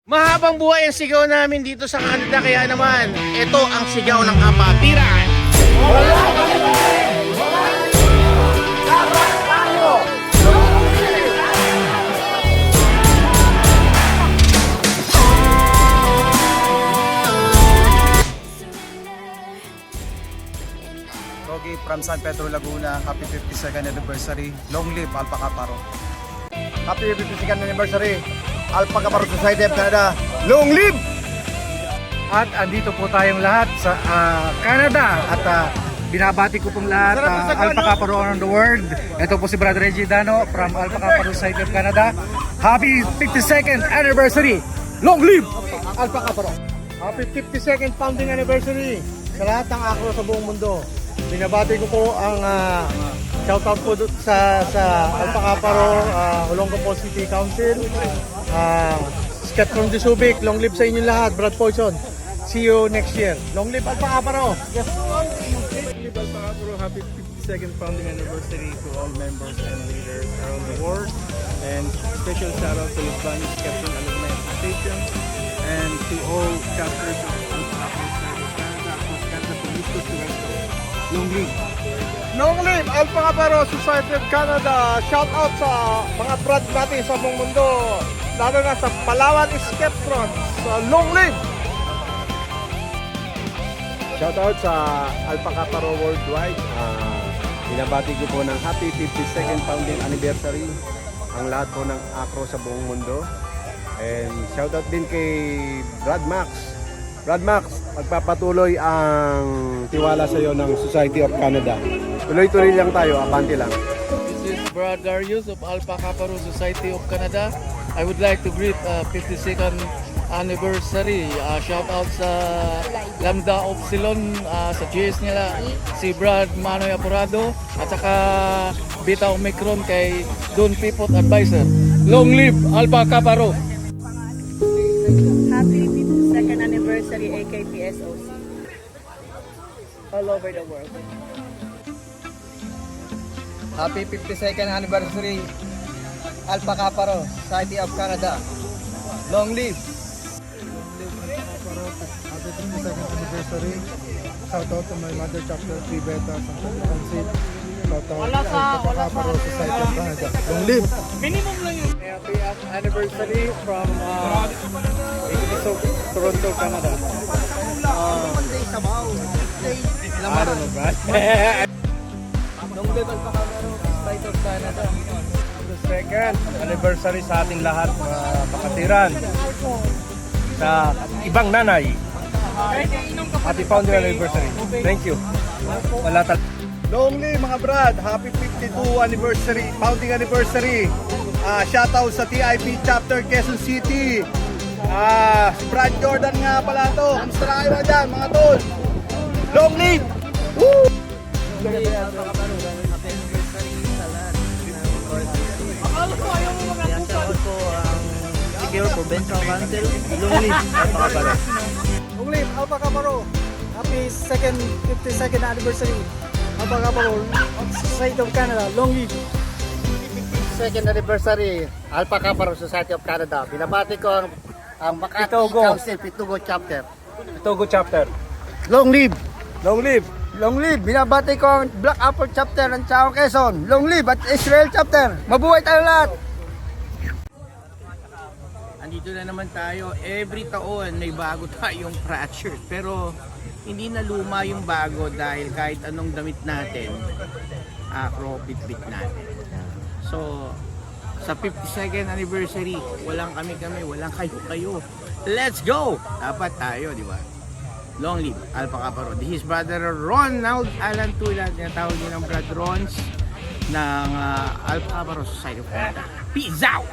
Mahabang buhay ang sigaw namin dito sa Canada, kaya naman, ito ang sigaw ng kapatiran. Rogi from San Pedro, Laguna. Happy 52nd anniversary. Long live Alpha Kaparo. Happy 52nd anniversary, Alpha Kaparo Society of Canada. Long live! At andito po tayong lahat sa Canada at binabati ko pong lahat Alpha Kaparo around the world. Ito po si Brother Reggie Dano from Alpha Kaparo Society of Canada. Happy 52nd anniversary! Long live Alpha Kaparo! Happy 52nd founding anniversary sa lahat ng akro sa buong mundo. Binabati ko po ang shoutout po sa Alpha Kaparo, Olongapo City Council, Scat from the Subic. Long live sa inyo lahat, Brad Poison. See you next year. Long live Alpha Kaparo. Yes. Long live Alpha Kaparo. Happy 52nd founding anniversary to all members and leaders around the world. And special shout out to Lubani's Captain Alumni Association and to all chapters of Alpha Kaparo Society of Canada across Canada from East Coast to West Coast. Long live! Long live Alpha Kaparo Society of Canada. Shout out sa mga brad natin sa buong mundo, lalo na sa Palawan Skeptron. Long live! Shoutout sa Alpha Kaparo Worldwide. Binabati ko po ng happy 52nd founding anniversary ang lahat po ng akro sa buong mundo. And shoutout din kay Brad Max. Brad Max, magpapatuloy ang tiwala sa iyo ng Society of Canada. Tuloy-tuloy lang tayo, abante lang. This is Brad Darius of Alpha Kaparo Society of Canada. I would like to greet 52nd anniversary. Shout out sa Lambda Upsilon, sa GS nila si Brad Manoy Apurado at saka Beta Omicron kay Don Pipot Advisor. Long live Alpha Kaparo! Happy 52nd anniversary AKPSOC all over the world. Happy 52nd anniversary Alpha Kaparo Society of Canada. Long live! Happy 52nd anniversary. Shout out to my mother chapter, Tribeta, San Francisco. Shout out to Alpha Kaparo Society of Canada. Long live! Happy anniversary from Toronto, Canada. I don't know, Brad. Long live Alpha Kaparo Society of Canada. Second anniversary sa ating lahat, mga kapatiran. Sa ibang nanay. Happy founding anniversary. Thank you. Wala Long live mga brad. Happy 52 anniversary, founding anniversary. Shoutout sa TIP chapter Quezon City. Brad Jordan nga pala to. Kamusta na kayo dyan mga tol? Long live! Woo! Secure Provincial Council, long live Alpha Kaparo. Long live Alpha Kaparo. Happy 52nd anniversary. Alpha Kaparo Society of Canada. Long live. Second anniversary Alpha Kaparo Society of Canada. Binabati ko ang Makati Council Pitugo chapter. Togo chapter. Long live. Long live! Long live. Binabati ko ang Black Apple chapter ng Chao Quezon. Long live at Israel chapter. Mabuhay tayo lahat. Andito na naman tayo. Every taon may bago tayong fracture. Pero hindi na luma yung bago dahil kahit anong damit natin, acro bit-bit natin. So, sa 52nd anniversary, walang kami-kami, walang kayo-kayo. Let's go! Dapat tayo, di ba? Long live Alpha Kaparo. This is Brother Ronald Alan Tulad. Tinatawag din ng Brad Rons ng Alpha Kaparo Society of Canada. Peace out!